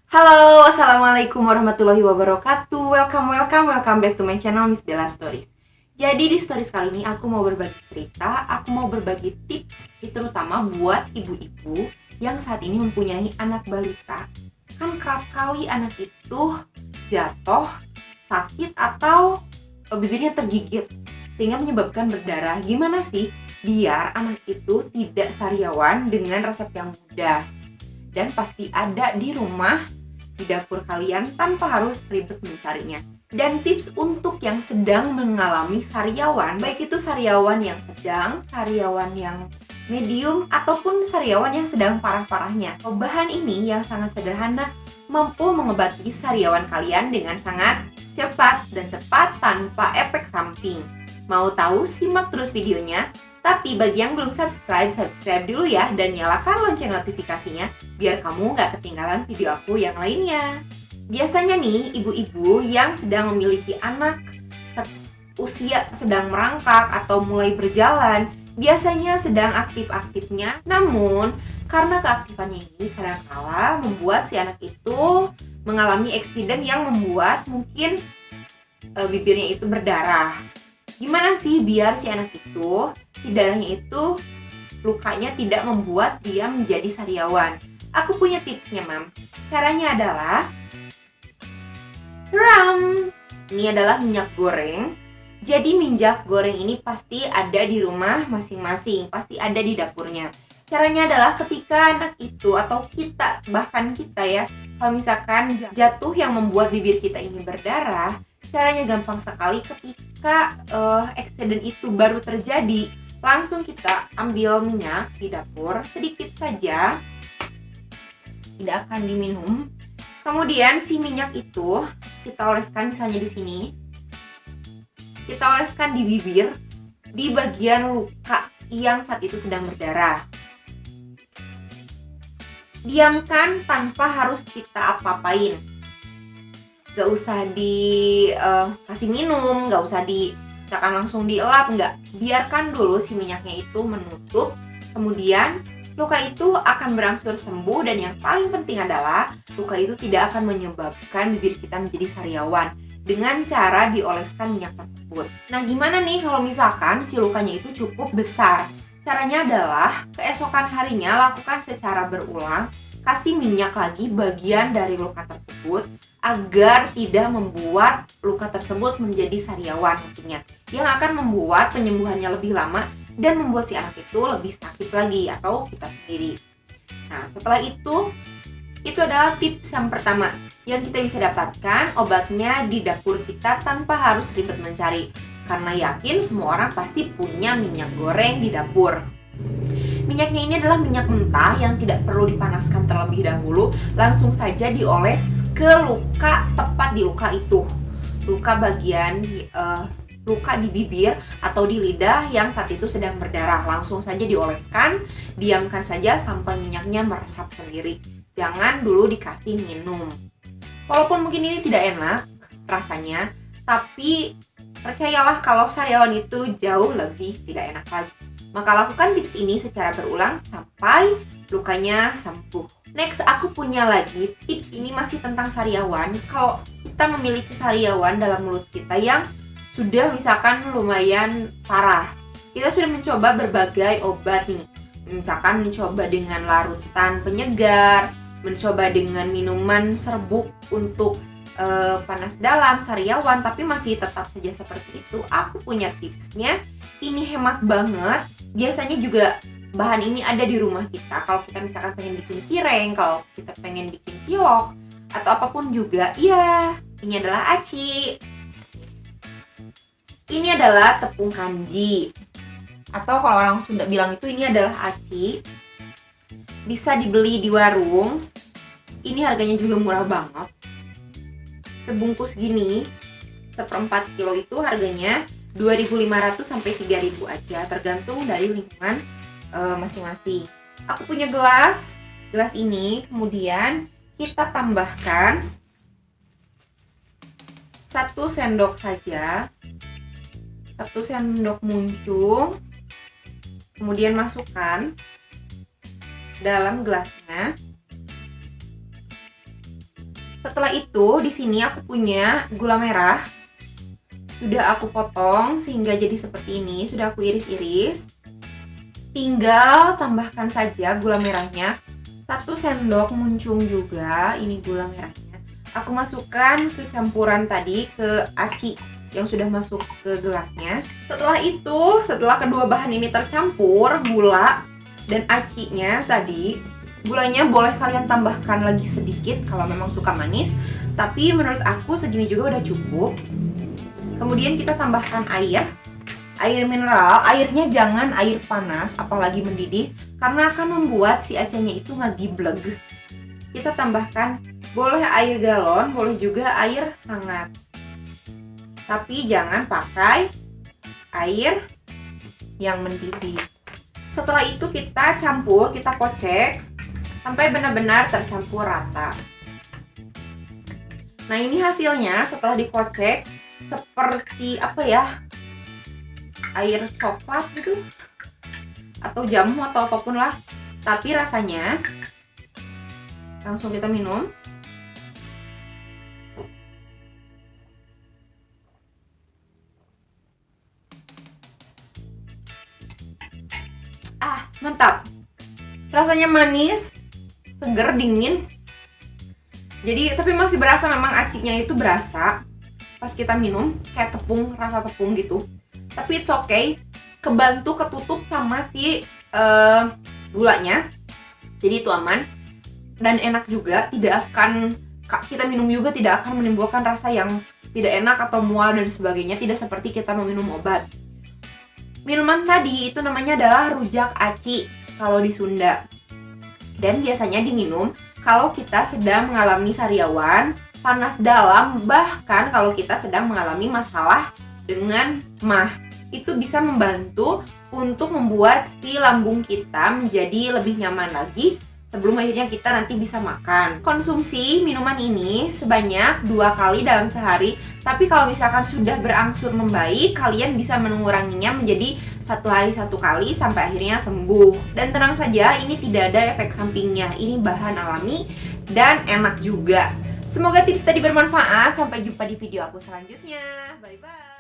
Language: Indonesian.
Halo, assalamualaikum warahmatullahi wabarakatuh. Welcome back to my channel Miss Bella Stories. Jadi di stories kali ini aku mau berbagi cerita, aku mau berbagi tips, terutama buat ibu-ibu yang saat ini mempunyai anak balita. Kan kerap kali anak itu jatuh, sakit atau bibirnya tergigit sehingga menyebabkan berdarah. Gimana sih biar anak itu tidak sariawan dengan resep yang mudah dan pasti ada di rumah, di dapur kalian tanpa harus ribet mencarinya. Dan tips untuk yang sedang mengalami sariawan, baik itu sariawan yang sedang, sariawan yang medium, ataupun sariawan yang sedang parah-parahnya. Bahan ini yang sangat sederhana mampu mengobati sariawan kalian dengan sangat cepat dan tepat tanpa efek samping. Mau tahu? Simak terus videonya. Tapi bagi yang belum subscribe dulu ya, dan nyalakan lonceng notifikasinya biar kamu nggak ketinggalan video aku yang lainnya. Biasanya nih, ibu-ibu yang sedang memiliki anak usia sedang merangkak atau mulai berjalan, biasanya sedang aktif-aktifnya. Namun, karena keaktifannya ini kadang-kala membuat si anak itu mengalami eksiden yang membuat mungkin bibirnya itu berdarah. Gimana sih biar si anak itu, si darahnya itu, lukanya tidak membuat dia menjadi sariawan? Aku punya tipsnya, Mam. Caranya adalah ini adalah minyak goreng. Jadi minyak goreng ini pasti ada di rumah masing-masing, pasti ada di dapurnya. Caranya adalah ketika anak itu atau kita, bahkan kita ya, kalau misalkan jatuh yang membuat bibir kita ini berdarah, caranya gampang sekali. Ketika eksiden itu baru terjadi, langsung kita ambil minyak di dapur, sedikit saja, tidak akan diminum. Kemudian si minyak itu kita oleskan misalnya di sini. Kita oleskan di bibir, di bagian luka yang saat itu sedang berdarah. Diamkan tanpa harus kita apa-apain. Gak usah dikasih minum, gak usah misalkan langsung dielap, enggak. Biarkan dulu si minyaknya itu menutup. Kemudian luka itu akan berangsur sembuh, dan yang paling penting adalah luka itu tidak akan menyebabkan bibir kita menjadi sariawan dengan cara dioleskan minyak tersebut. Nah, gimana nih kalau misalkan si lukanya itu cukup besar? Caranya adalah keesokan harinya lakukan secara berulang, kasih minyak lagi bagian dari luka tersebut agar tidak membuat luka tersebut menjadi sariawan tentunya, yang akan membuat penyembuhannya lebih lama dan membuat si anak itu lebih sakit lagi atau kita sendiri. Nah, setelah itu adalah tips yang pertama yang kita bisa dapatkan obatnya di dapur kita tanpa harus ribet mencari, karena yakin semua orang pasti punya minyak goreng di dapur. Minyaknya ini adalah minyak mentah yang tidak perlu dipanaskan terlebih dahulu, langsung saja dioles ke luka, tepat di luka itu, luka bagian luka di bibir atau di lidah yang saat itu sedang berdarah. Langsung saja dioleskan, diamkan saja sampai minyaknya meresap sendiri. Jangan dulu dikasih minum. Walaupun mungkin ini tidak enak rasanya, tapi percayalah kalau sariawan itu jauh lebih tidak enak lagi. Maka lakukan tips ini secara berulang sampai lukanya sembuh. Next, aku punya lagi tips, ini masih tentang sariawan. Kalau kita memiliki sariawan dalam mulut kita yang sudah misalkan lumayan parah, kita sudah mencoba berbagai obat nih. Misalkan mencoba dengan larutan penyegar, mencoba dengan minuman serbuk untuk panas dalam, sariawan, tapi masih tetap saja seperti itu. Aku punya tipsnya, ini hemat banget. Biasanya juga bahan ini ada di rumah kita. Kalau kita misalkan pengen bikin cireng, kalau kita pengen bikin cilok, atau apapun juga. Iya, ini adalah aci. Ini adalah tepung kanji, atau kalau orang Sunda bilang itu ini adalah aci. Bisa dibeli di warung. Ini harganya juga murah banget. Sebungkus gini, 1/4 kilo itu harganya 2.500 sampai 3.000 aja, tergantung dari lingkungan masing-masing. Aku punya gelas ini, kemudian kita tambahkan 1 sendok saja, 1 sendok muncung, kemudian masukkan dalam gelasnya. Setelah itu di sini aku punya gula merah. Sudah aku potong sehingga jadi seperti ini, sudah aku iris-iris. Tinggal tambahkan saja gula merahnya. 1 sendok muncung juga ini gula merahnya. Aku masukkan ke campuran tadi, ke aci yang sudah masuk ke gelasnya. Setelah itu, setelah kedua bahan ini tercampur, gula dan acinya tadi, gulanya boleh kalian tambahkan lagi sedikit kalau memang suka manis, tapi menurut aku segini juga udah cukup. Kemudian kita tambahkan air mineral. Airnya jangan air panas, apalagi mendidih, karena akan membuat si acenya itu ngegiblek. Kita tambahkan boleh air galon, boleh juga air hangat, tapi jangan pakai air yang mendidih. Setelah itu kita campur, kita kocek sampai benar-benar tercampur rata. Nah, ini hasilnya setelah dikocek seperti apa ya, air coklat gitu atau jamu atau apapun lah, tapi rasanya langsung kita minum. Mantap, rasanya manis, seger, dingin. Jadi tapi masih berasa, memang acinya itu berasa pas kita minum, kayak tepung, rasa tepung gitu. Tapi it's okay, kebantu ketutup sama si gulanya, jadi itu aman dan enak juga. Tidak akan, kita minum juga tidak akan menimbulkan rasa yang tidak enak atau mual dan sebagainya, tidak seperti kita meminum obat. Minuman tadi itu namanya adalah rujak aci kalau di Sunda, dan biasanya diminum kalau kita sedang mengalami sariawan, panas dalam, bahkan kalau kita sedang mengalami masalah dengan MAH. Itu bisa membantu untuk membuat si lambung kita menjadi lebih nyaman lagi sebelum akhirnya kita nanti bisa makan. Konsumsi minuman ini sebanyak 2 kali dalam sehari, tapi kalau misalkan sudah berangsur membaik, kalian bisa menguranginya menjadi 1 hari 1 kali sampai akhirnya sembuh. Dan tenang saja, ini tidak ada efek sampingnya, ini bahan alami dan enak juga. Semoga tips tadi bermanfaat. Sampai jumpa di video aku selanjutnya. Bye bye.